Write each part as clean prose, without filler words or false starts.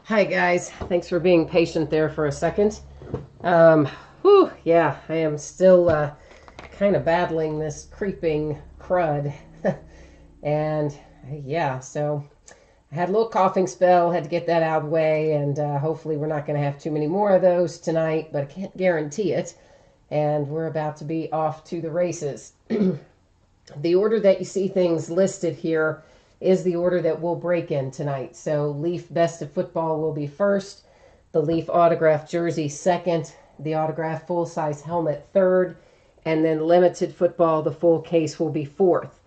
Hi guys, thanks for being patient there for a second. Yeah, I am still kind of battling this creeping crud. And yeah, so I had a little coughing spell, had to get that out of the way, and hopefully we're not going to have too many more of those tonight, but I can't guarantee it. And we're about to be off to the races. The order that you see things listed here is the order that we'll break in tonight. So Leaf Best of Football will be first, the Leaf Autograph Jersey second, the Autograph Full-Size Helmet third, and then Limited Football, the full case, will be fourth.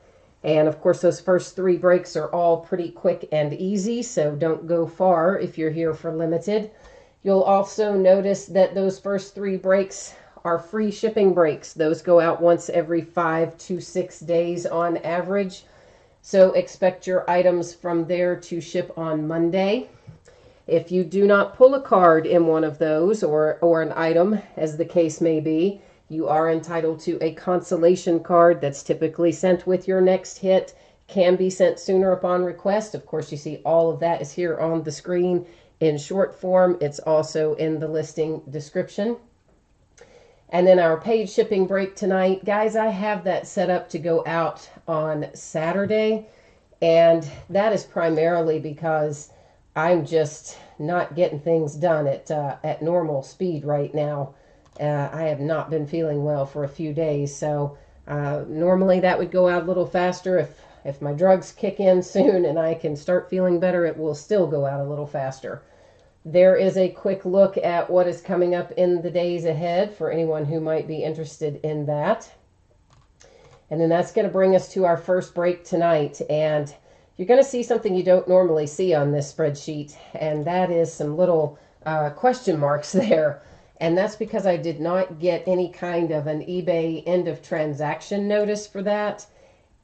And of course, those first three breaks are all pretty quick and easy, so don't go far if you're here for Limited. You'll also notice that those first three breaks are free shipping breaks. Those go out once every 5 to 6 days on average. So expect your items from there to ship on Monday. If you do not pull a card in one of those, or an item, as the case may be, you are entitled to a consolation card that's typically sent with your next hit, can be sent sooner upon request. Of course, you see all of that is here on the screen in short form. It's also in the listing description. And then our paid shipping break tonight. Guys, I have that set up to go out on Saturday. And that is primarily because I'm just not getting things done at normal speed right now. I have not been feeling well for a few days. So normally that would go out a little faster. If my drugs kick in soon and I can start feeling better, it will still go out a little faster. There is a quick look at what is coming up in the days ahead for anyone who might be interested in that. And then that's going to bring us to our first break tonight. And you're going to see something you don't normally see on this spreadsheet, and that is some little question marks there. And that's because I did not get any kind of an eBay end of transaction notice for that.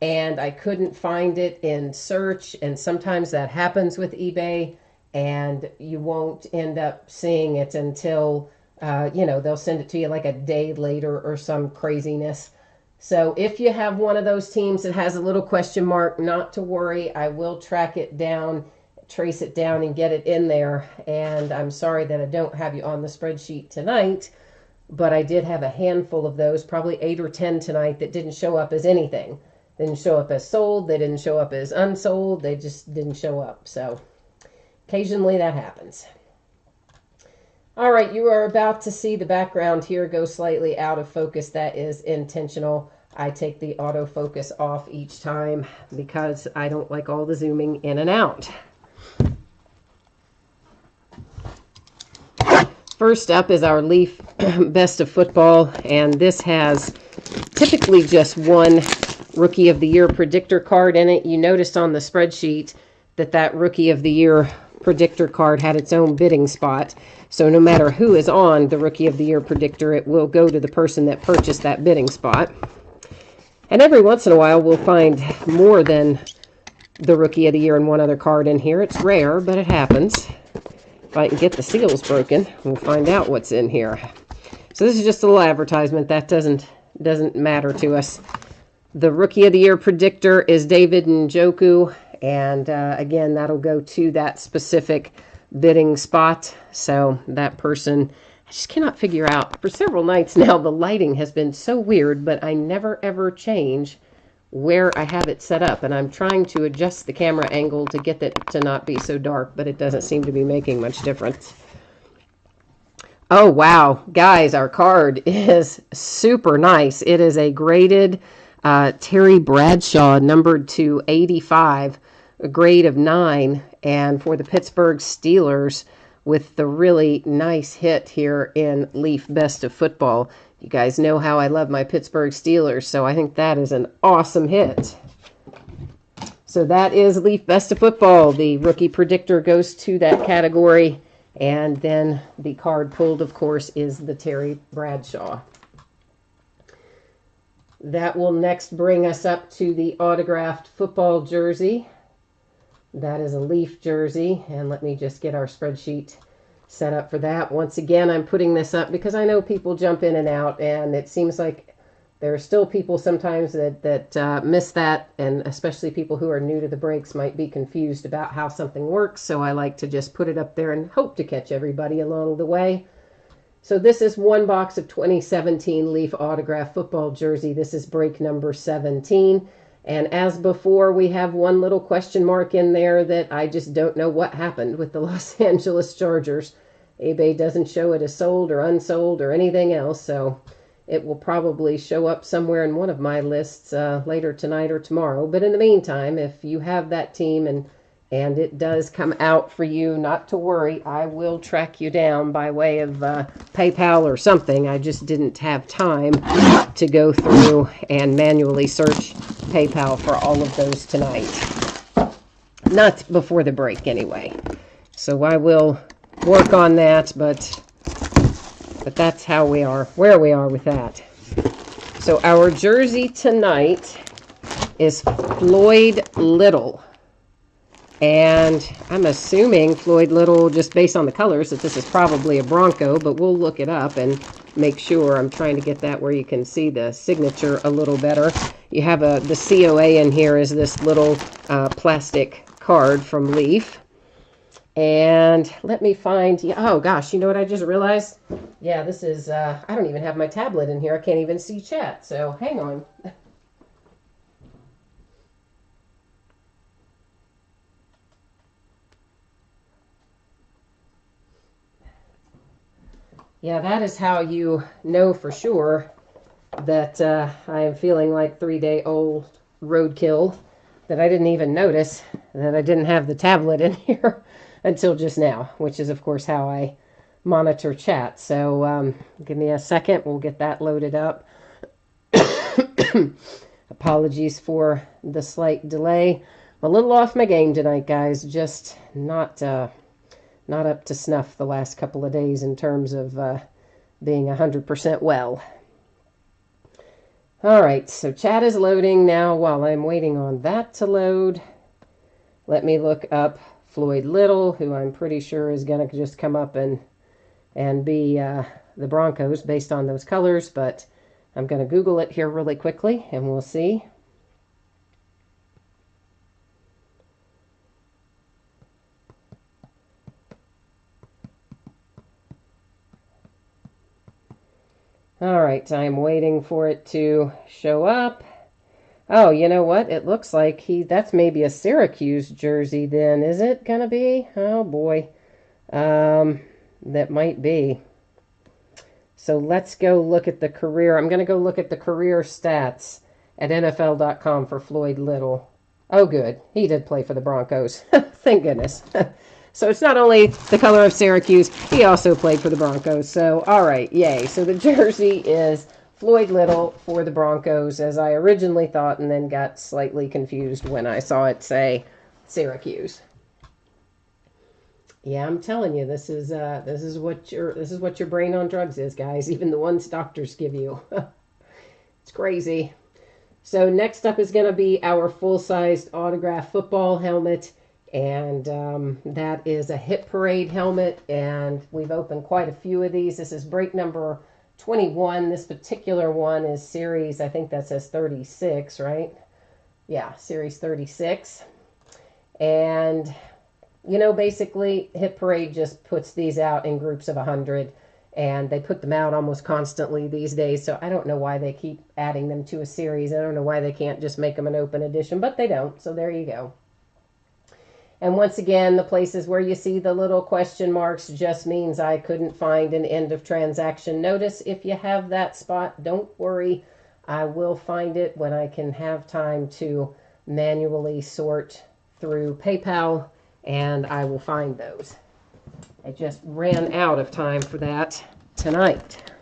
And I couldn't find it in search. And sometimes that happens with eBay. And you won't end up seeing it until, they'll send it to you like a day later or some craziness. So if you have one of those teams that has a little question mark, not to worry. I will track it down, trace it down, and get it in there. And I'm sorry that I don't have you on the spreadsheet tonight, but I did have a handful of those, probably 8 or 10 tonight, that didn't show up as anything. They didn't show up as sold. They didn't show up as unsold. They just didn't show up. So occasionally that happens. All right, you are about to see the background here go slightly out of focus. That is intentional. I take the autofocus off each time because I don't like all the zooming in and out. First up is our Leaf Best of Football, and this has typically just one Rookie of the Year predictor card in it. You noticed on the spreadsheet that Rookie of the Year predictor card had its own bidding spot. So no matter who is on the Rookie of the Year predictor, it will go to the person that purchased that bidding spot. And every once in a while, we'll find more than the Rookie of the Year and one other card in here. It's rare, but it happens. If I can get the seals broken, we'll find out what's in here. So this is just a little advertisement. That doesn't matter to us. The Rookie of the Year predictor is David Njoku. And again, that'll go to that specific bidding spot. So that person, I just cannot figure out. For several nights now, the lighting has been so weird, but I never ever change where I have it set up. And I'm trying to adjust the camera angle to get it to not be so dark, but it doesn't seem to be making much difference. Oh, wow. Guys, our card is super nice. It is a graded Terry Bradshaw, numbered to 85. A grade of 9, and for the Pittsburgh Steelers with the really nice hit here in Leaf Best of Football. You guys know how I love my Pittsburgh Steelers, so I think that is an awesome hit. So that is Leaf Best of Football. The rookie predictor goes to that category, and then the card pulled, of course, is the Terry Bradshaw. That will next bring us up to the autographed football jersey. That is a Leaf jersey, and let me just get our spreadsheet set up for that. Once again, I'm putting this up because I know people jump in and out, and it seems like there are still people sometimes that miss that, and especially people who are new to the breaks might be confused about how something works. So I like to just put it up there and hope to catch everybody along the way. So this is one box of 2017 Leaf Autograph Football Jersey. This is break number 17. And as before, we have one little question mark in there that I just don't know what happened with the Los Angeles Chargers. eBay doesn't show it as sold or unsold or anything else, so it will probably show up somewhere in one of my lists later tonight or tomorrow. But in the meantime, if you have that team and it does come out for you, not to worry. I will track you down by way of PayPal or something. I just didn't have time to go through and manually search PayPal for all of those tonight. Not before the break, anyway. So I will work on that, but that's how we are, where we are with that. So our jersey tonight is Floyd Little. And I'm assuming Floyd Little, just based on the colors, that this is probably a Bronco, but we'll look it up and make sure. I'm trying to get that where you can see the signature a little better. You have the COA in here is this little plastic card from Leaf. And let me find, oh gosh, you know what I just realized? Yeah, this is, I don't even have my tablet in here. I can't even see chat, so hang on. Yeah, that is how you know for sure that I am feeling like 3-day-old roadkill, that I didn't even notice that I didn't have the tablet in here until just now, which is, of course, how I monitor chat. So give me a second. We'll get that loaded up. Apologies for the slight delay. I'm a little off my game tonight, guys. Just not up to snuff the last couple of days in terms of being 100% well. All right, so chat is loading now. While I'm waiting on that to load, let me look up Floyd Little, who I'm pretty sure is going to just come up and be the Broncos based on those colors, but I'm going to Google it here really quickly, and we'll see. All right, I'm waiting for it to show up. Oh, you know what? It looks like that's maybe a Syracuse jersey then. Is it going to be? Oh, boy. That might be. So let's go look at the career. I'm going to go look at the career stats at NFL.com for Floyd Little. Oh, good. He did play for the Broncos. Thank goodness. So it's not only the color of Syracuse, he also played for the Broncos. So, all right, yay. So the jersey is Floyd Little for the Broncos, as I originally thought, and then got slightly confused when I saw it say Syracuse. Yeah, I'm telling you, this is what your brain on drugs is, guys. Even the ones doctors give you. It's crazy. So next up is going to be our full-sized autograph football helmet. And that is a Hit Parade helmet, and we've opened quite a few of these. This is break number 21. This particular one is series, I think that says 36, right? Yeah, series 36. And, you know, basically, Hit Parade just puts these out in groups of 100, and they put them out almost constantly these days, so I don't know why they keep adding them to a series. I don't know why they can't just make them an open edition, but they don't, so there you go. And once again, the places where you see the little question marks just means I couldn't find an end of transaction notice. If you have that spot, don't worry. I will find it when I can have time to manually sort through PayPal, and I will find those. I just ran out of time for that tonight.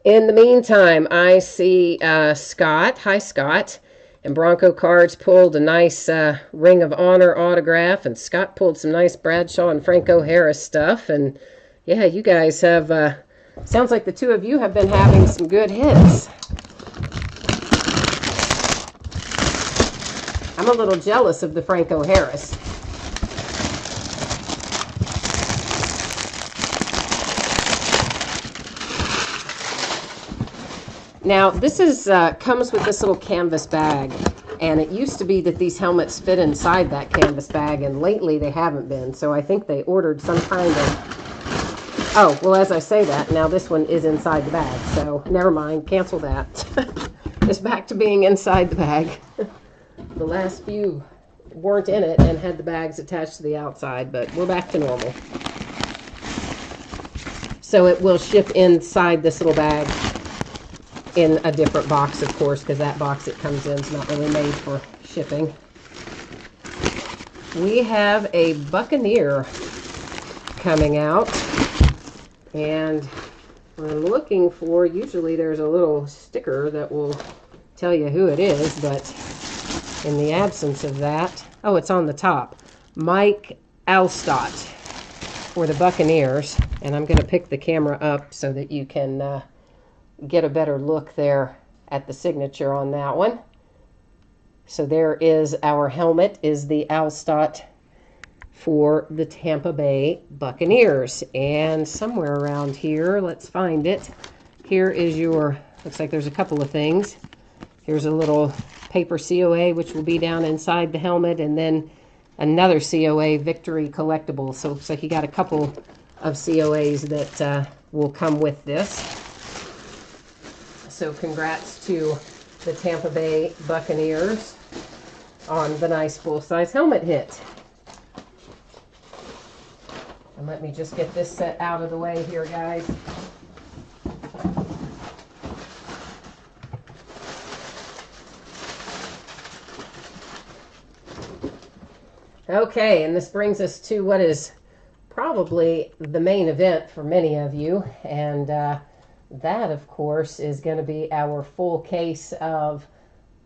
In the meantime, I see Scott. Hi, Scott. And Bronco Cards pulled a nice Ring of Honor autograph, and Scott pulled some nice Bradshaw and Franco Harris stuff. And yeah, you guys have, sounds like the two of you have been having some good hits. I'm a little jealous of the Franco Harris. Now, this is comes with this little canvas bag, and it used to be that these helmets fit inside that canvas bag, and lately they haven't been, so I think they ordered some kind of... Oh, well, as I say that, now this one is inside the bag, so never mind, cancel that. It's back to being inside the bag. The last few weren't in it and had the bags attached to the outside, but we're back to normal. So it will ship inside this little bag in a different box, of course, because that box it comes in is not really made for shipping. We have a Buccaneer coming out, and I'm looking for, usually there's a little sticker that will tell you who it is, but in the absence of that, oh, it's on the top. Mike Alstott for the Buccaneers, and I'm going to pick the camera up so that you can get a better look there at the signature on that one. So there is our helmet, is the Alstott for the Tampa Bay Buccaneers. And somewhere around here, let's find it. Here is your, looks like there's a couple of things. Here's a little paper COA, which will be down inside the helmet, and then another COA Victory collectible. So it looks like you got a couple of COAs that will come with this. So congrats to the Tampa Bay Buccaneers on the nice full-size helmet hit. And let me just get this set out of the way here, guys. Okay, and this brings us to what is probably the main event for many of you, and that, of course, is going to be our full case of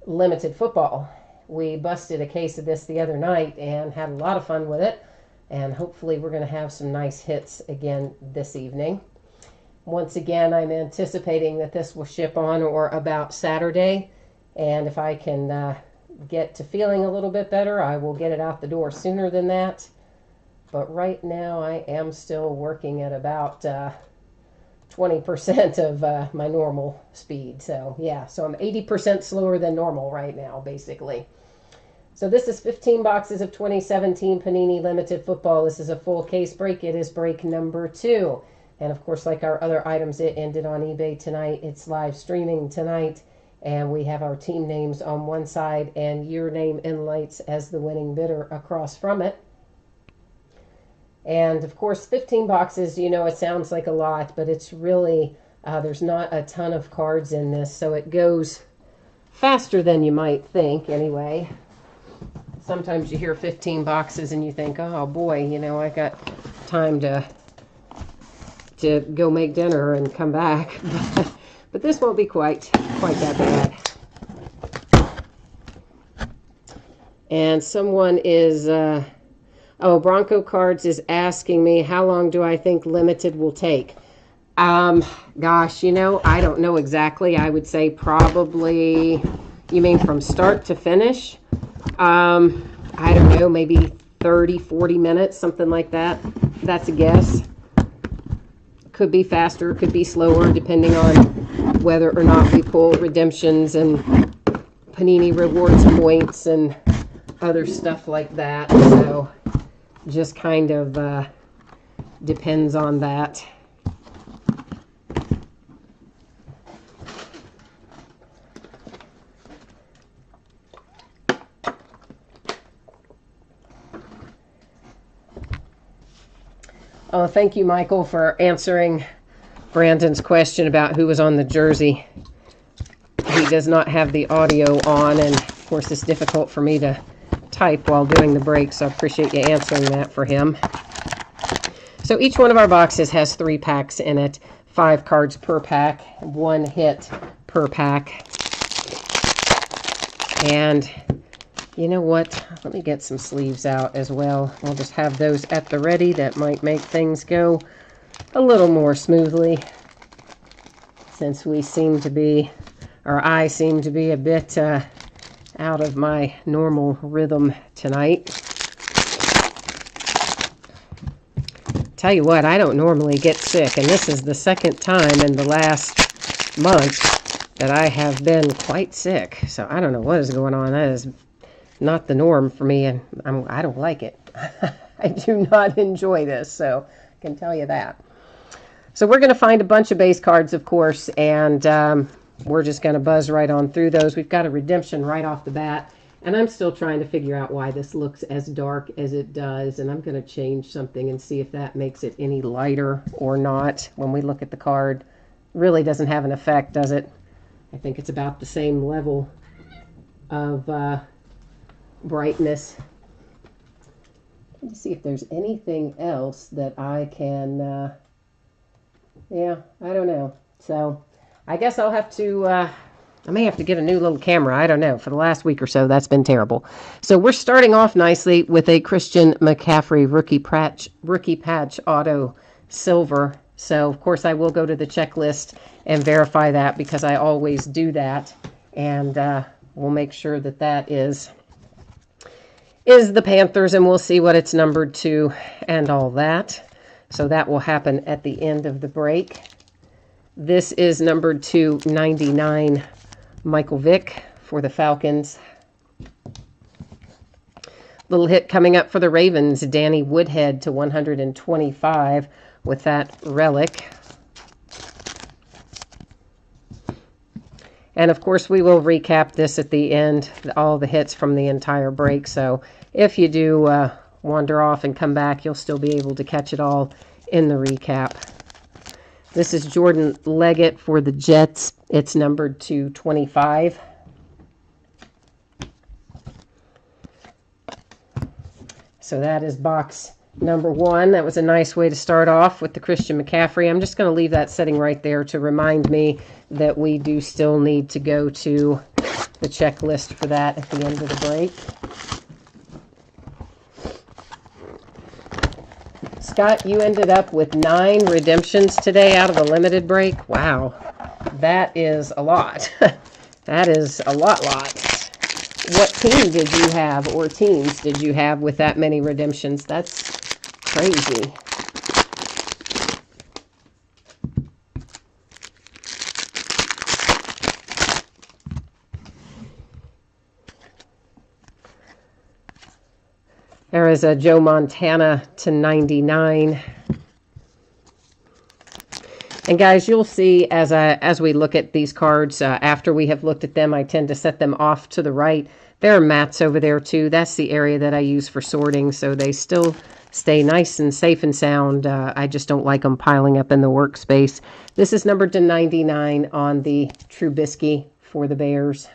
limited football. We busted a case of this the other night and had a lot of fun with it, and hopefully we're going to have some nice hits again this evening. Once again, I'm anticipating that this will ship on or about Saturday, and if I can get to feeling a little bit better, I will get it out the door sooner than that. But right now, I am still working at about 20% of my normal speed. So yeah, so I'm 80% slower than normal right now, basically. So this is 15 boxes of 2017 Panini Limited Football. This is a full case break. It is break number 2. And of course, like our other items, it ended on eBay tonight. It's live streaming tonight. And we have our team names on one side and your name in lights as the winning bidder across from it. And of course, 15 boxes, you know, it sounds like a lot, but it's really, there's not a ton of cards in this, so it goes faster than you might think anyway. Sometimes you hear 15 boxes and you think, oh boy, you know, I got time to go make dinner and come back. But this won't be quite that bad. And someone is... Bronco Cards is asking me, how long do I think limited will take? Gosh, you know, I don't know exactly. I would say probably, you mean from start to finish? I don't know, maybe 30, 40 minutes, something like that. That's a guess. Could be faster, could be slower, depending on whether or not we pull redemptions and Panini Rewards points and other stuff like that. So just kind of depends on that. Oh, thank you, Michael, for answering Brandon's question about who was on the jersey. He does not have the audio on, and of course it's difficult for me to type while doing the break, so I appreciate you answering that for him. So each one of our boxes has 3 packs in it, 5 cards per pack, 1 hit per pack. And you know what? Let me get some sleeves out as well. I'll just have those at the ready. That might make things go a little more smoothly, since we seem to be, or I seem to be a bit out of my normal rhythm tonight. Tell you what, I don't normally get sick, and this is the second time in the last month that I have been quite sick. So I don't know what is going on. That is not the norm for me, and I don't like it. I do not enjoy this, so I can tell you that. So we're going to find a bunch of base cards, of course, and we're just going to buzz right on through those. We've got a redemption right off the bat, and I'm still trying to figure out why this looks as dark as it does, and I'm going to change something and see if that makes it any lighter or not. When we look at the card, really doesn't have an effect, does it? I think it's about the same level of brightness. Let me see if there's anything else that I can, yeah, I don't know. So I guess I'll have to, I may have to get a new little camera. I don't know. For the last week or so, that's been terrible. So we're starting off nicely with a Christian McCaffrey rookie patch auto silver. So, of course, I will go to the checklist and verify that because I always do that. And we'll make sure that that is the Panthers, and we'll see what it's numbered to and all that. So that will happen at the end of the break. This is numbered to 99, Michael Vick for the Falcons. Little hit coming up for the Ravens, Danny Woodhead to 125 with that relic. And of course we will recap this at the end, all the hits from the entire break. So if you do wander off and come back, you'll still be able to catch it all in the recap. This is Jordan Leggett for the Jets. It's numbered to 25. So that is box number 1. That was a nice way to start off with the Christian McCaffrey. I'm just going to leave that setting right there to remind me that we do still need to go to the checklist for that at the end of the break. Scott, you ended up with 9 redemptions today out of a limited break. Wow, that is a lot. That is a lot. What team did you have, or teams did you have with that many redemptions? That's crazy. There is a Joe Montana to 99. And guys, you'll see as we look at these cards, after we have looked at them, I tend to set them off to the right. There are mats over there too. That's the area that I use for sorting, so they still stay nice and safe and sound. I just don't like them piling up in the workspace. This is numbered to 99 on the Trubisky for the Bears.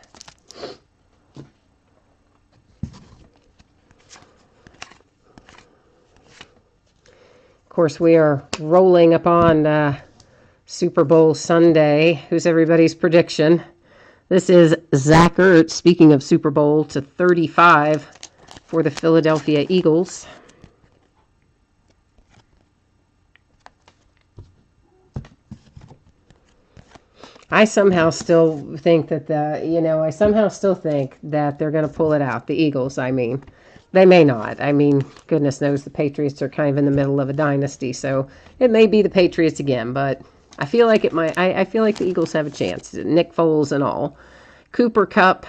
Of course, we are rolling upon Super Bowl Sunday. Who's everybody's prediction? This is Zach Ertz, speaking of Super Bowl, to 35 for the Philadelphia Eagles. I somehow still think that they're going to pull it out. The Eagles, I mean. They may not. I mean, goodness knows the Patriots are kind of in the middle of a dynasty, so it may be the Patriots again, but I feel like it might. I feel like the Eagles have a chance. Nick Foles and all. Cooper Kupp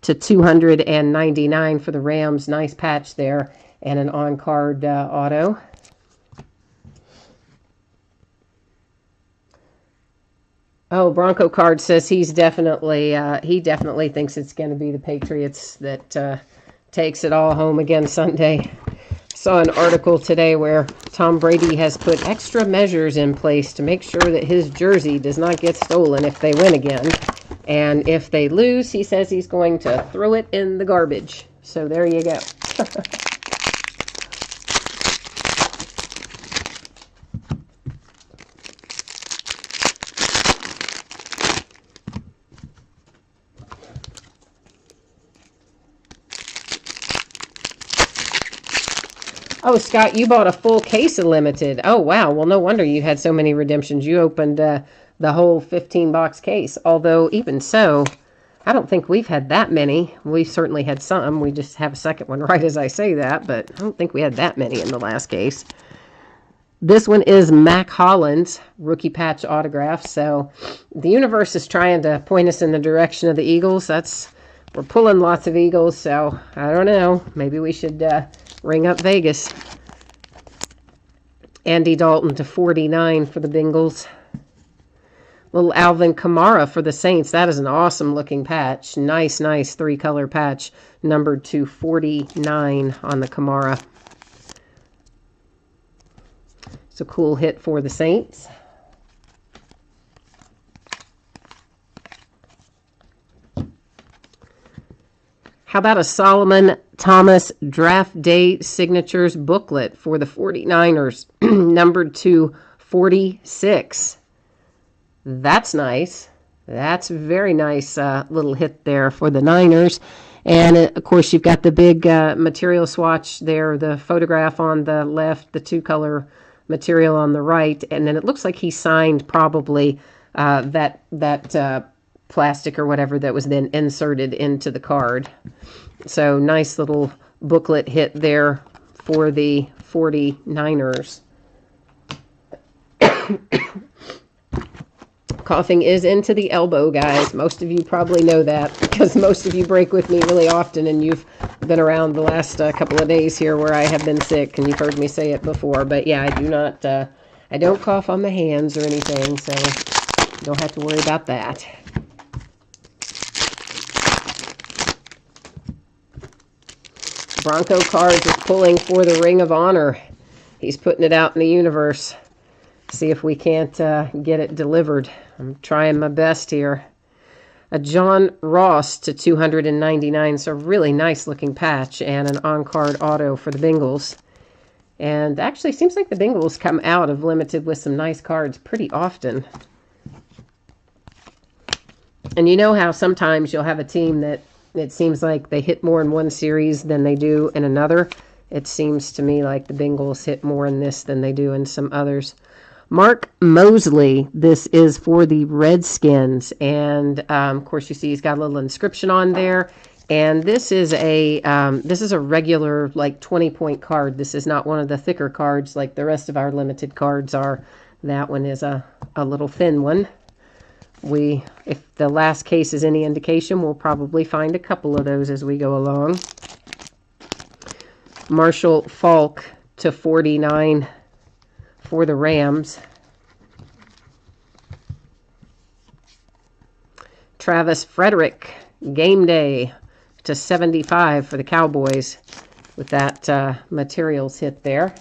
to 299 for the Rams. Nice patch there, and an on-card auto. Oh, Bronco Card says he definitely thinks it's going to be the Patriots that takes it all home again Sunday. Saw an article today where Tom Brady has put extra measures in place to make sure that his jersey does not get stolen if they win again. And if they lose, he says he's going to throw it in the garbage. So there you go. Oh, Scott, you bought a full case of limited. Oh, wow. Well, no wonder you had so many redemptions. You opened the whole 15-box case. Although, even so, I don't think we've had that many. We've certainly had some. We just have a second one right as I say that, but I don't think we had that many in the last case. This one is Mac Hollins rookie patch autograph. So the universe is trying to point us in the direction of the Eagles. We're pulling lots of Eagles, so I don't know. Maybe we should ring up Vegas. Andy Dalton to 49 for the Bengals. Little Alvin Kamara for the Saints. That is an awesome looking patch. Nice 3-color patch. Numbered to 49 on the Kamara. It's a cool hit for the Saints. How about a Solomon Thomas Draft Day Signatures booklet for the 49ers, numbered to 46. That's nice. That's a very nice little hit there for the Niners. And, of course, you've got the big material swatch there, the photograph on the left, the 2-color material on the right. And then it looks like he signed probably that plastic or whatever that was then inserted into the card. So nice little booklet hit there for the 49ers. Coughing is into the elbow, guys. Most of you probably know that because most of you break with me really often, and you've been around the last couple of days here where I have been sick, and you've heard me say it before. But yeah, I don't cough on the hands or anything, so you don't have to worry about that. Bronco Cards is pulling for the Ring of Honor. He's putting it out in the universe. See if we can't get it delivered. I'm trying my best here. A John Ross to 299. So really nice looking patch and an on-card auto for the Bengals. And actually seems like the Bengals come out of Limited with some nice cards pretty often. And you know how sometimes you'll have a team that it seems like they hit more in one series than they do in another. It seems to me like the Bengals hit more in this than they do in some others. Mark Mosley, this is for the Redskins. And, of course, you see he's got a little inscription on there. And this is a regular, like, 20-point card. This is not one of the thicker cards like the rest of our Limited cards are. That one is a little thin one. If the last case is any indication, we'll probably find a couple of those as we go along. Marshall Faulk to 49 for the Rams. Travis Frederick, game day to 75 for the Cowboys with that materials hit there.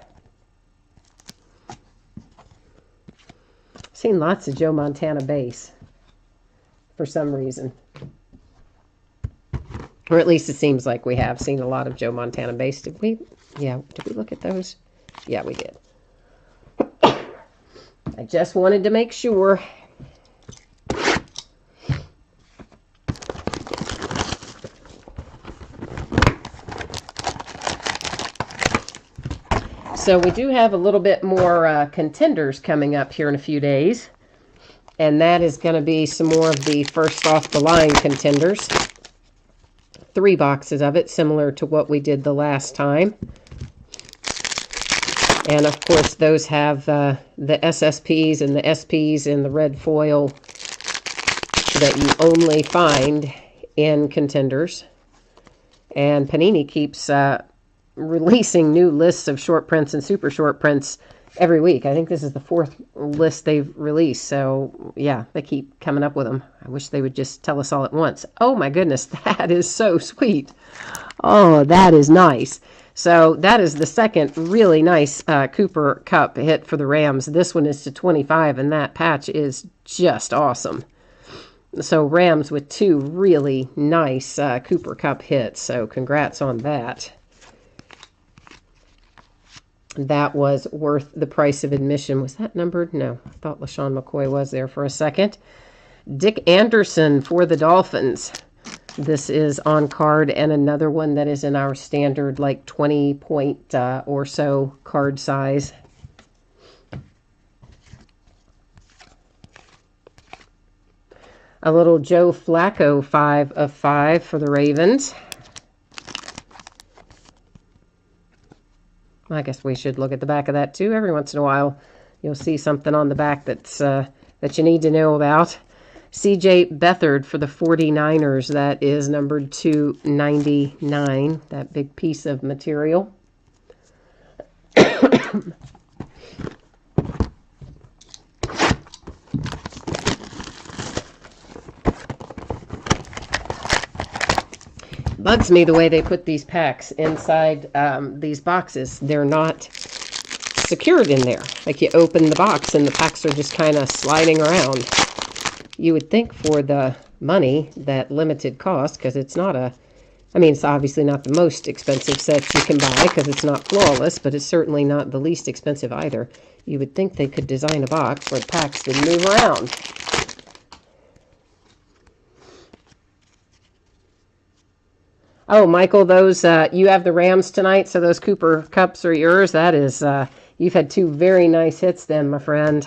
Seen lots of Joe Montana base for some reason. Or at least it seems like we have seen a lot of Joe Montana base. Did we look at those? Yeah, we did. I just wanted to make sure. So we do have a little bit more contenders coming up here in a few days. And that is going to be some more of the first off the line contenders. 3 boxes of it, similar to what we did the last time. And of course, those have the SSPs and the SPs in the red foil that you only find in contenders. And Panini keeps releasing new lists of short prints and super short prints every week. I think this is the 4th list they've released. So, yeah, they keep coming up with them. I wish they would just tell us all at once. Oh, my goodness, that is so sweet. Oh, that is nice. So that is the second really nice Cooper Cup hit for the Rams. This one is to 25, and that patch is just awesome. So Rams with 2 really nice Cooper Cup hits. So congrats on that. That was worth the price of admission. Was that numbered? No, I thought LaShawn McCoy was there for a second. Dick Anderson for the Dolphins. This is on card, and another one that is in our standard, like 20-point or so card size. A little Joe Flacco 5 of 5 for the Ravens. I guess we should look at the back of that too. Every once in a while, you'll see something on the back that's that you need to know about. C.J. Beathard for the 49ers. That is numbered 299, that big piece of material. Bugs me the way they put these packs inside these boxes. They're not secured in there. Like you open the box and the packs are just kind of sliding around. You would think for the money, that limited cost, because it's not it's obviously not the most expensive set you can buy because it's not flawless, but it's certainly not the least expensive either. You would think they could design a box where the packs would move around. Oh, Michael, those you have the Rams tonight, so those Cooper Cups are yours. That is, you've had two very nice hits then, my friend.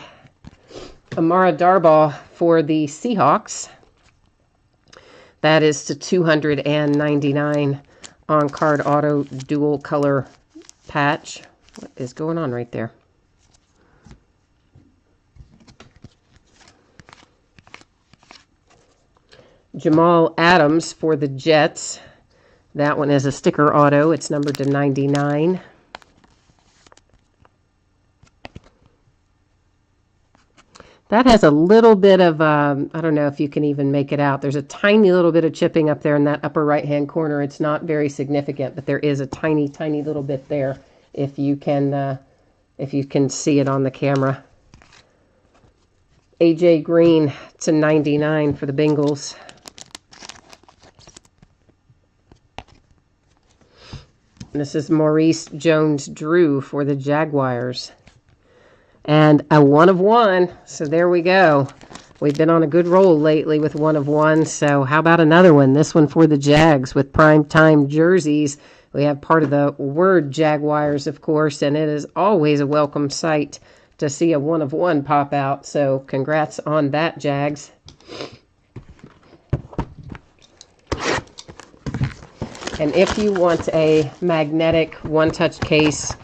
Amara Darbaugh for the Seahawks. That is to 299 on card auto dual color patch. What is going on right there? Jamal Adams for the Jets. That one is a sticker auto. It's numbered to 99. That has a little bit of, I don't know if you can even make it out. There's a tiny little bit of chipping up there in that upper right-hand corner. It's not very significant, but there is a tiny, tiny little bit there if you can see it on the camera. A.J. Green to 99 for the Bengals. This is Maurice Jones-Drew for the Jaguars. And a 1 of 1. So there we go. We've been on a good roll lately with 1 of 1. So how about another one? This one for the Jags with primetime jerseys. We have part of the word Jaguars, of course, and it is always a welcome sight to see a 1 of 1 pop out. So congrats on that, Jags. And if you want a magnetic one-touch case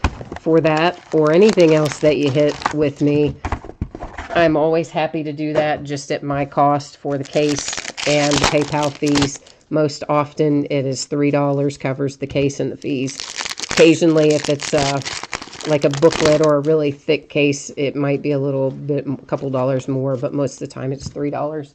for that or anything else that you hit with me, I'm always happy to do that just at my cost for the case and the PayPal fees. Most often it is $3, covers the case and the fees. Occasionally, if it's like a booklet or a really thick case, it might be a couple dollars more, but most of the time it's $3.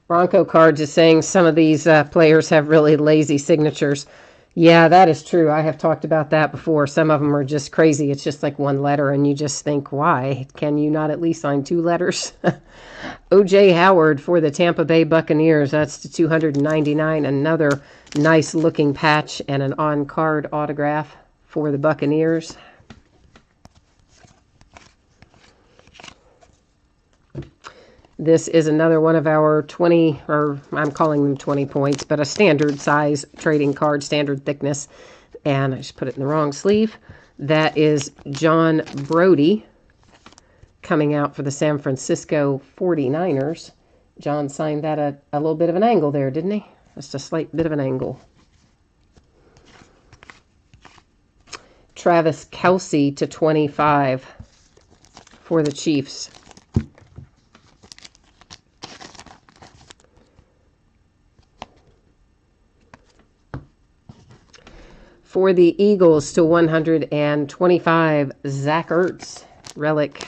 Bronco Cards is saying some of these players have really lazy signatures. Yeah, that is true. I have talked about that before. Some of them are just crazy. It's just like one letter, and you just think, why? Can you not at least sign 2 letters? O.J. Howard for the Tampa Bay Buccaneers. That's to 299. Another nice-looking patch and an on-card autograph for the Buccaneers. This is another one of our 20, or I'm calling them 20 points, but a standard size trading card, standard thickness. And I just put it in the wrong sleeve. That is John Brody coming out for the San Francisco 49ers. John signed that at a little bit of an angle there, didn't he? Just a slight bit of an angle. Travis Kelce to 25 for the Chiefs. For the Eagles to 125, Zach Ertz, relic.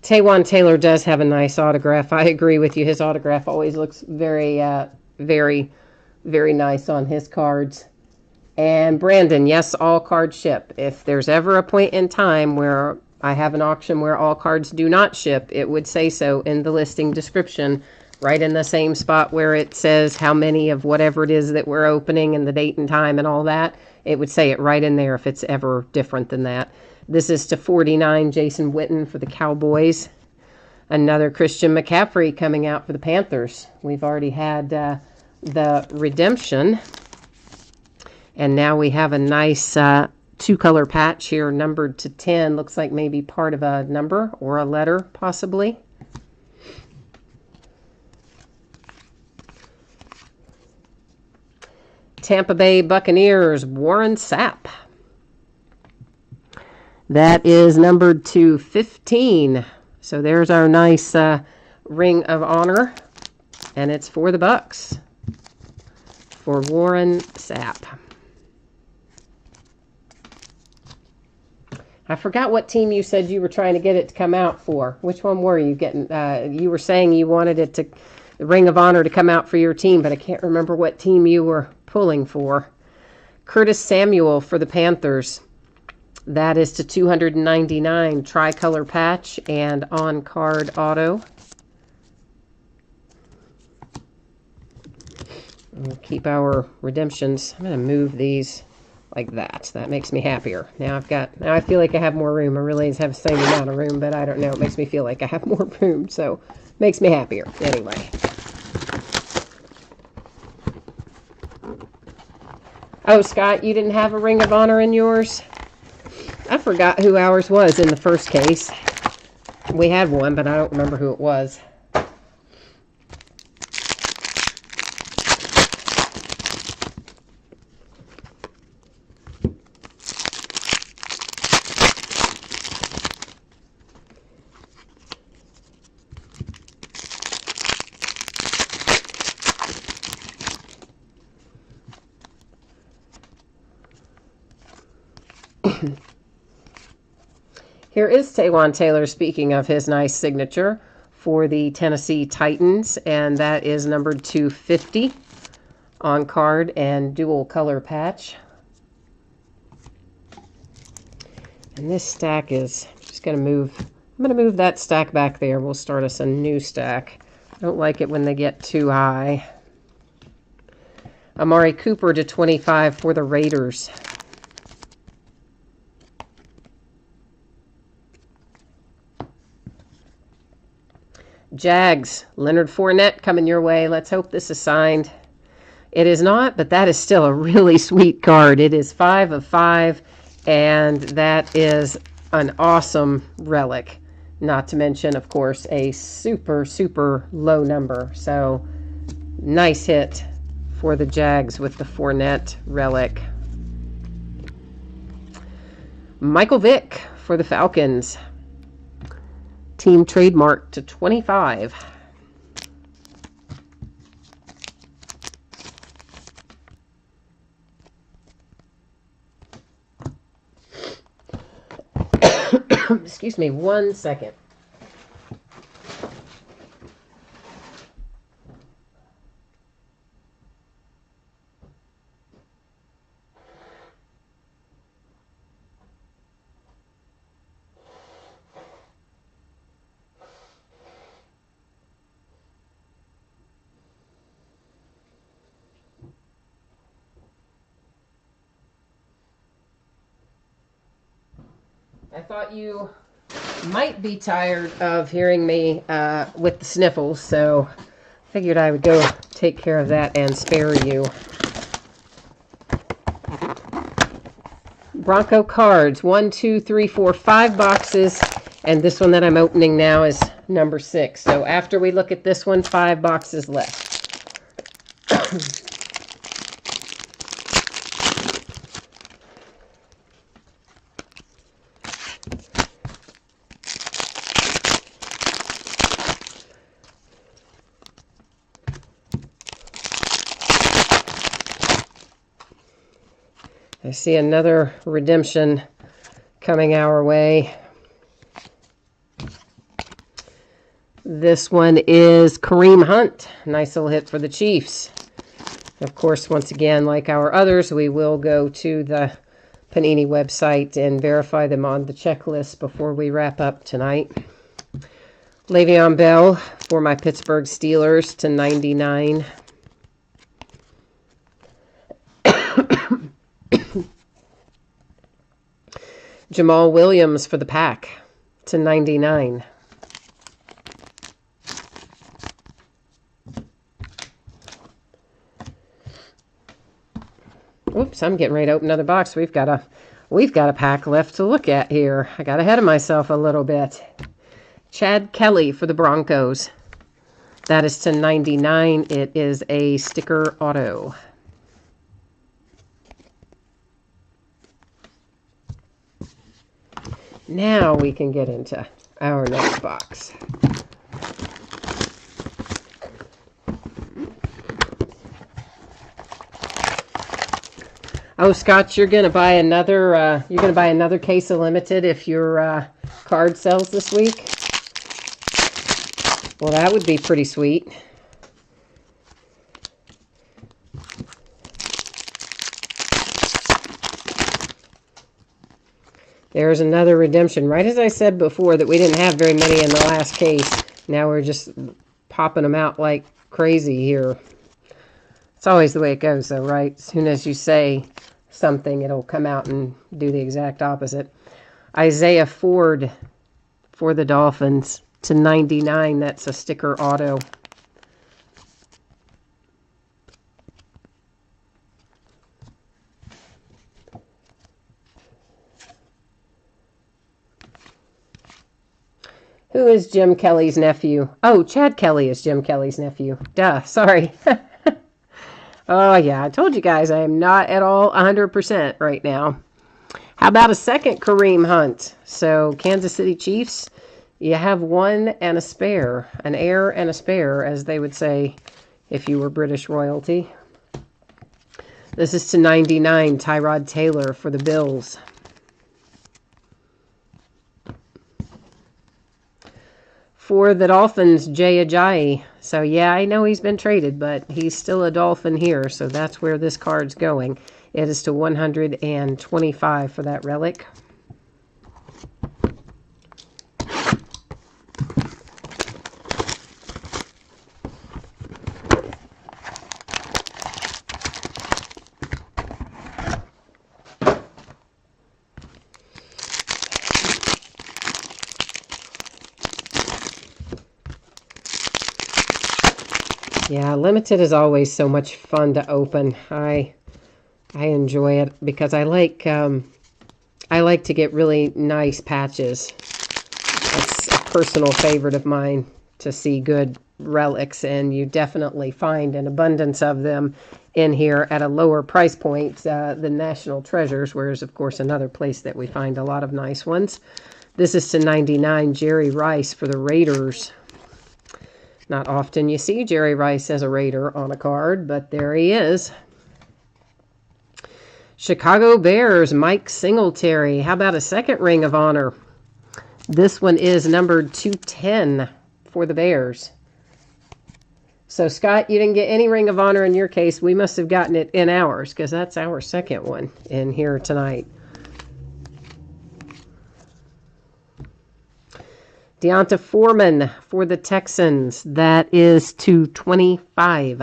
Taywan Taylor does have a nice autograph. I agree with you. His autograph always looks very, very Very nice on his cards. And Brandon, yes, all cards ship. If there's ever a point in time where I have an auction where all cards do not ship, it would say so in the listing description, right in the same spot where it says how many of whatever it is that we're opening and the date and time and all that. It would say it right in there if it's ever different than that. This is to 49, Jason Witten for the Cowboys. Another Christian McCaffrey coming out for the Panthers. We've already had the redemption. And now we have a nice two-color patch here, numbered to 10. Looks like maybe part of a number or a letter, possibly. Tampa Bay Buccaneers, Warren Sapp. That is numbered to 15. So there's our nice Ring of Honor. And it's for the Bucks. For Warren Sapp. I forgot what team you said you were trying to get it to come out for. Which one were you getting? You were saying you wanted it to, the Ring of Honor to come out for your team, but I can't remember what team you were pulling for. Curtis Samuel for the Panthers. That is to 299, tricolor patch and on-card auto. We'll keep our redemptions. I'm going to move these like that. That makes me happier. Now I feel like I have more room. I really have the same amount of room, but I don't know. It makes me feel like I have more room, so it makes me happier. Anyway. Oh, Scott, you didn't have a Ring of Honor in yours? I forgot who ours was in the first case. We had one, but I don't remember who it was. Here is Taywan Taylor speaking of his nice signature for the Tennessee Titans, and that is numbered 250 on card and dual color patch. And this stack is just going to move. I'm going to move that stack back there. We'll start us a new stack. I don't like it when they get too high. Amari Cooper to 25 for the Raiders. Jags, Leonard Fournette coming your way. Let's hope this is signed. It is not, but that is still a really sweet card. It is 5 of 5, and that is an awesome relic. Not to mention, of course, a super, super low number. So, nice hit for the Jags with the Fournette relic. Michael Vick for the Falcons. Team trademark to 25. Excuse me 1 second. I thought you might be tired of hearing me with the sniffles, so figured I would go take care of that and spare you. Bronco cards, 1, 2, 3, 4, 5 boxes, and this one that I'm opening now is number 6. So after we look at this one, 5 boxes left. I see another redemption coming our way. This one is Kareem Hunt. Nice little hit for the Chiefs. Of course, once again, like our others, we will go to the Panini website and verify them on the checklist before we wrap up tonight. Le'Veon Bell for my Pittsburgh Steelers to 99. Jamal Williams for the Pack to 99. Oops, I'm getting ready to open another box. We've got a pack left to look at here. I got ahead of myself a little bit. Chad Kelly for the Broncos. That is to 99. It is a sticker auto. Now we can get into our next box. Oh, Scott, you're gonna buy another case of limited if your card sells this week. Well, that would be pretty sweet. There's another redemption. Right as I said before that we didn't have very many in the last case. Now we're just popping them out like crazy here. It's always the way it goes, though, right? As soon as you say something, it'll come out and do the exact opposite. Isaiah Ford for the Dolphins to 99. That's a sticker auto. Who is Jim Kelly's nephew? Oh, Chad Kelly is Jim Kelly's nephew. Duh, sorry. Oh, yeah, I told you guys I am not at all 100% right now. How about a second Kareem Hunt? So, Kansas City Chiefs, you have one and a spare. An heir and a spare, as they would say if you were British royalty. This is to 99, Tyrod Taylor for the Bills. For the Dolphins, Jay Ajayi. So, yeah, I know he's been traded, but he's still a Dolphin here, so that's where this card's going. It is to 125 for that relic. Yeah, limited is always so much fun to open. I enjoy it because I like to get really nice patches. That's a personal favorite of mine, to see good relics, and you definitely find an abundance of them in here at a lower price point than National Treasures, whereas of course another place that we find a lot of nice ones. This is to 99, Jerry Rice for the Raiders. Not often you see Jerry Rice as a Raider on a card, but there he is. Chicago Bears, Mike Singletary. How about a second Ring of Honor? This one is numbered 210 for the Bears. So, Scott, you didn't get any Ring of Honor in your case. We must have gotten it in ours, because that's our second one in here tonight. Deonta Foreman for the Texans. That is to 25.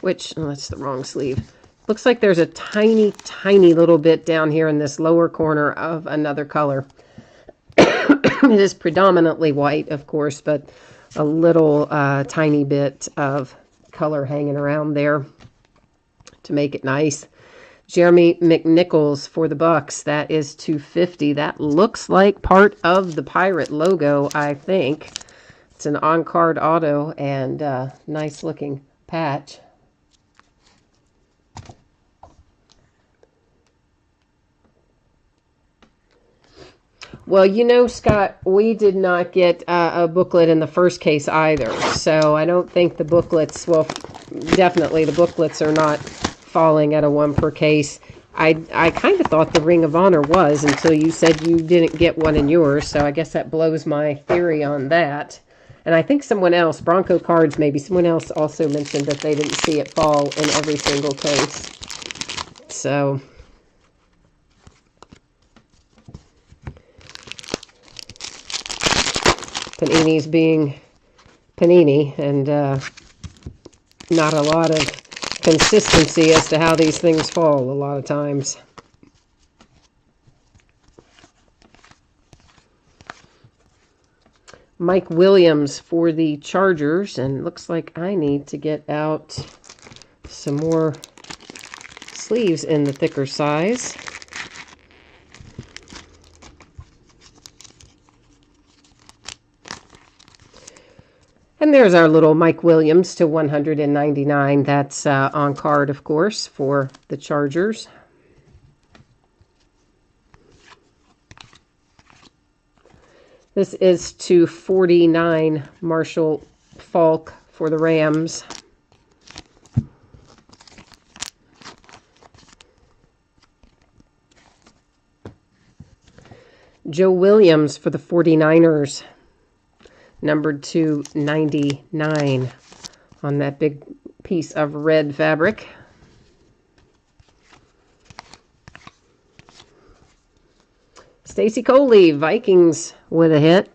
Which, oh, that's the wrong sleeve. Looks like there's a tiny, tiny little bit down here in this lower corner of another color. It is predominantly white, of course, but a little tiny bit of color hanging around there to make it nice. Jeremy McNichols for the Bucks. That is $250. That looks like part of the Pirate logo, I think. It's an on-card auto and nice looking patch. Well, you know, Scott, we did not get a booklet in the first case either. So I don't think the booklets, well, definitely the booklets are not falling at a 1 per case. I kind of thought the Ring of Honor was until you said you didn't get one in yours, so I guess that blows my theory on that. And I think someone else, Bronco Cards, maybe someone else also mentioned that they didn't see it fall in every single case. So Panini's being Panini, and not a lot of consistency as to how these things fall a lot of times. Mike Williams for the Chargers, and it looks like I need to get out some more sleeves in the thicker size. And there's our little Mike Williams to 199. That's on card, of course, for the Chargers. This is to 49, Marshall Faulk for the Rams. Joe Williams for the 49ers, numbered to 99 on that big piece of red fabric. Stacy Coley, Vikings with a hit,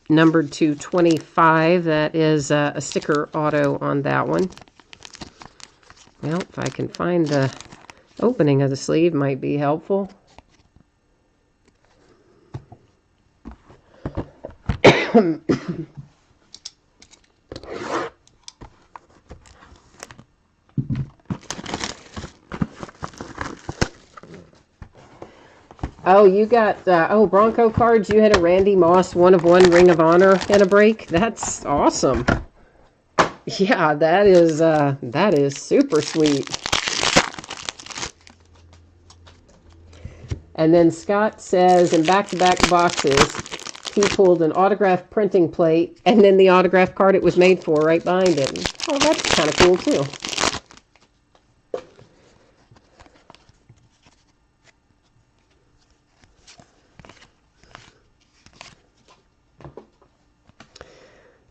numbered to 25. That is a sticker auto on that one. Well, if I can find the opening of the sleeve, might be helpful. Oh, you got, Bronco Cards, you had a Randy Moss 1/1 Ring of Honor in a break? That's awesome. Yeah, that is super sweet. And then Scott says in back-to-back boxes, he pulled an autograph printing plate and then the autograph card it was made for right behind it. Oh, that's kind of cool, too.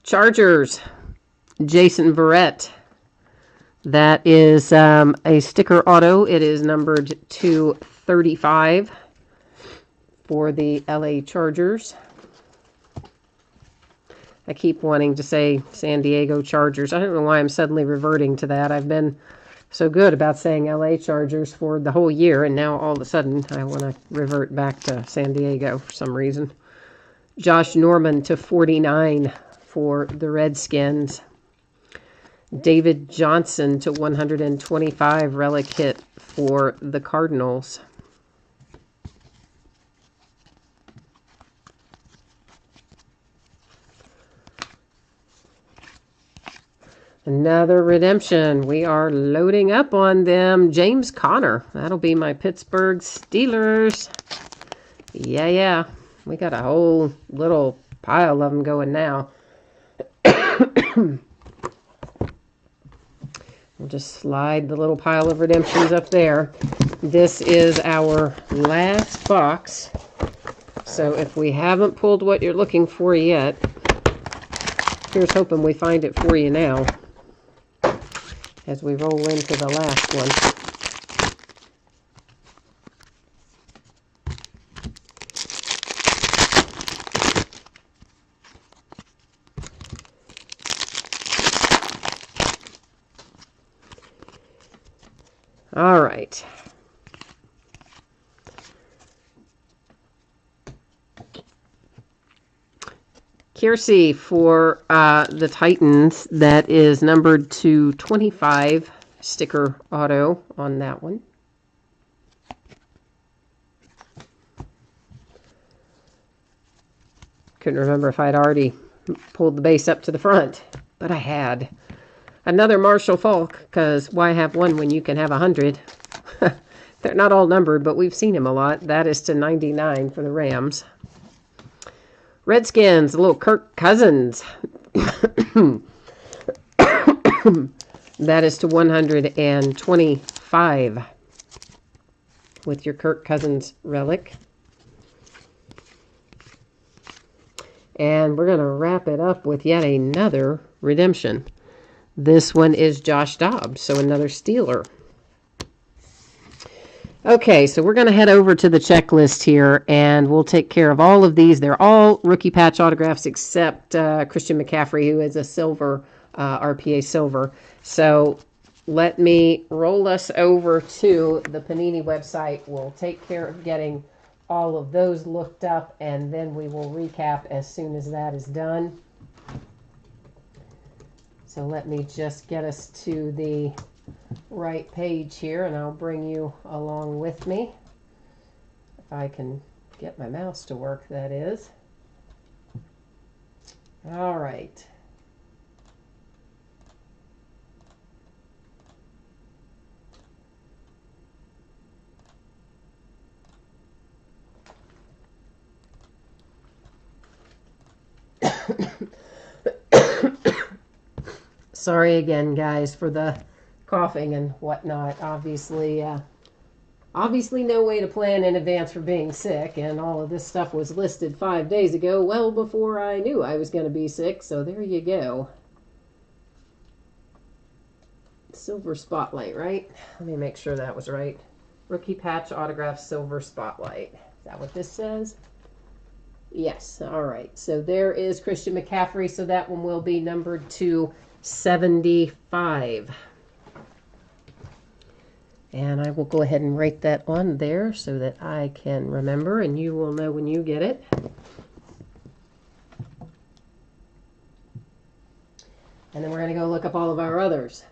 Chargers, Jason Verrett. That is a sticker auto. It is numbered to 35 for the LA Chargers. I keep wanting to say San Diego Chargers. I don't know why I'm suddenly reverting to that. I've been so good about saying LA Chargers for the whole year, and now all of a sudden I want to revert back to San Diego for some reason. Josh Norman to 49 for the Redskins. David Johnson to 125 relic hit for the Cardinals. Another redemption. We are loading up on them. James Conner. That'll be my Pittsburgh Steelers. Yeah. We got a whole little pile of them going now. We'll just slide the little pile of redemptions up there. This is our last box. So if we haven't pulled what you're looking for yet, here's hoping we find it for you now as we roll into the last one. All right. Kiersey for the Titans. That is numbered to 25. Sticker auto on that one. Couldn't remember if I'd already pulled the base up to the front, but I had. Another Marshall Faulk, because why have one when you can have 100? They're not all numbered, but we've seen him a lot. That is to 99 for the Rams. Redskins, a little Kirk Cousins. That is to 125 with your Kirk Cousins relic. And we're going to wrap it up with yet another redemption. This one is Josh Dobbs, so another Steeler. Okay, so we're going to head over to the checklist here, and we'll take care of all of these. They're all rookie patch autographs except Christian McCaffrey, who is a silver, RPA silver. So let me roll us over to the Panini website. We'll take care of getting all of those looked up, and then we will recap as soon as that is done. So let me just get us to the right page here, and I'll bring you along with me. If I can get my mouse to work, that is. All right. Sorry again, guys, for the coughing and whatnot. Obviously no way to plan in advance for being sick, and all of this stuff was listed 5 days ago, well before I knew I was going to be sick, so there you go. Silver Spotlight, right? Let me make sure that was right. Rookie patch autograph Silver Spotlight. Is that what this says? Yes, all right. So there is Christian McCaffrey, so that one will be numbered to 75. And I will go ahead and write that on there so that I can remember, and you will know when you get it. And then we're going to go look up all of our others,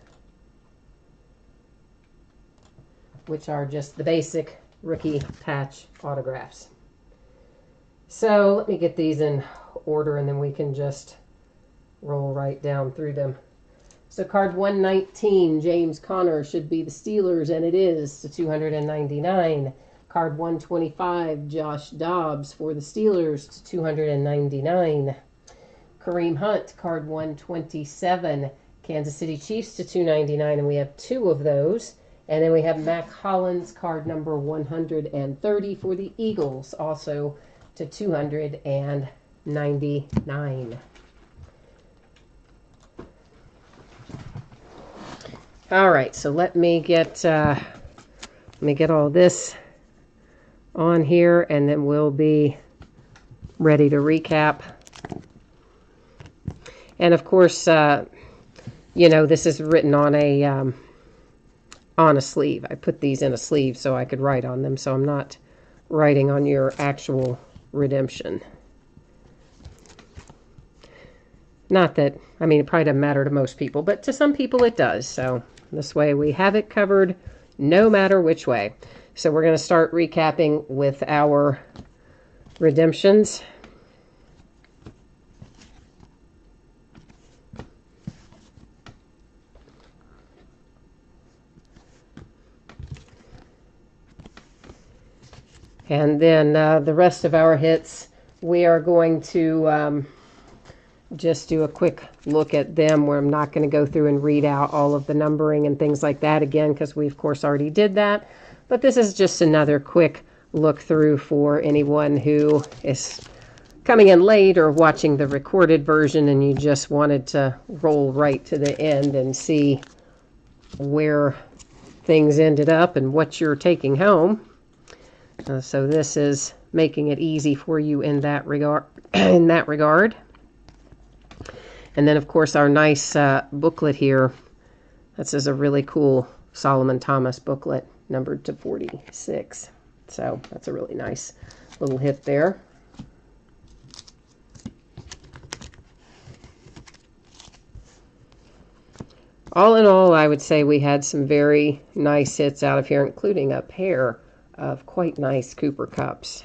which are just the basic rookie patch autographs. So let me get these in order, and then we can just roll right down through them. So card 119, James Conner, should be the Steelers, and it is to 299. Card 125, Josh Dobbs for the Steelers to 299. Kareem Hunt, card 127, Kansas City Chiefs to 299, and we have two of those. And then we have Mac Hollins, card number 130 for the Eagles, also to 299. All right, so let me get all this on here, and then we'll be ready to recap. And of course, this is written on a sleeve. I put these in a sleeve so I could write on them, so I'm not writing on your actual redemption. Not that, it probably doesn't matter to most people, but to some people it does. So this way we have it covered no matter which way. So we're going to start recapping with our redemptions. And then the rest of our hits, we are going to just do a quick look at them, where I'm not going to go through and read out all of the numbering and things like that again, because we, of course, already did that. But this is just another quick look through for anyone who is coming in late or watching the recorded version and you just wanted to roll right to the end and see where things ended up and what you're taking home. So this is making it easy for you in that regard. And then, of course, our nice booklet here. This is a really cool Solomon Thomas booklet, numbered to 46. So that's a really nice little hit there. All in all, I would say we had some very nice hits out of here, including a pair of quite nice Cooper Cups.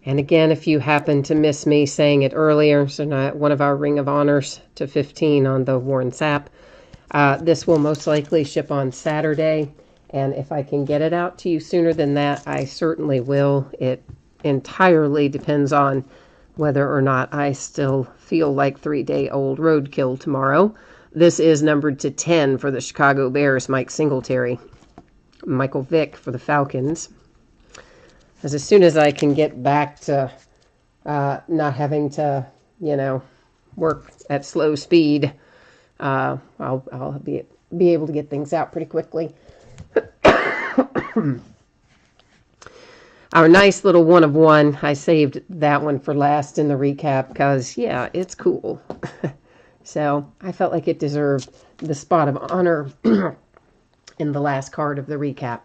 And again, if you happen to miss me saying it earlier, so not one of our Ring of Honors to 15 on the Warren Sapp, this will most likely ship on Saturday. And if I can get it out to you sooner than that, I certainly will. It entirely depends on whether or not I still feel like 3-day-old roadkill tomorrow. This is numbered to 10 for the Chicago Bears, Mike Singletary. Michael Vick for the Falcons. As soon as I can get back to not having to, work at slow speed, I'll be able to get things out pretty quickly. Our nice little 1 of 1, I saved that one for last in the recap because, yeah, it's cool. So I felt like it deserved the spot of honor in the last card of the recap.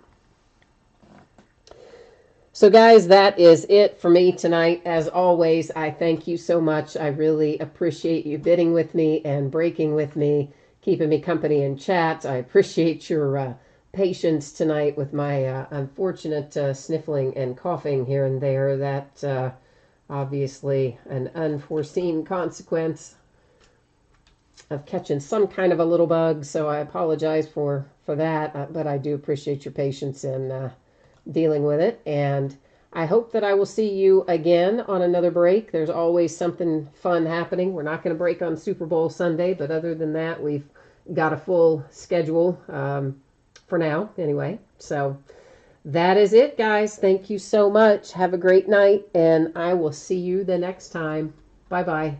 So guys, that is it for me tonight. As always, I thank you so much. I really appreciate you bidding with me and breaking with me, keeping me company in chat. I appreciate your patience tonight with my unfortunate sniffling and coughing here and there. That obviously an unforeseen consequence of catching some kind of a little bug, so I apologize for that, but I do appreciate your patience in dealing with it, and I hope that I will see you again on another break. There's always something fun happening. We're not going to break on Super Bowl Sunday, but other than that, we've got a full schedule for now, anyway. So that is it, guys. Thank you so much. Have a great night, and I will see you the next time. Bye-bye.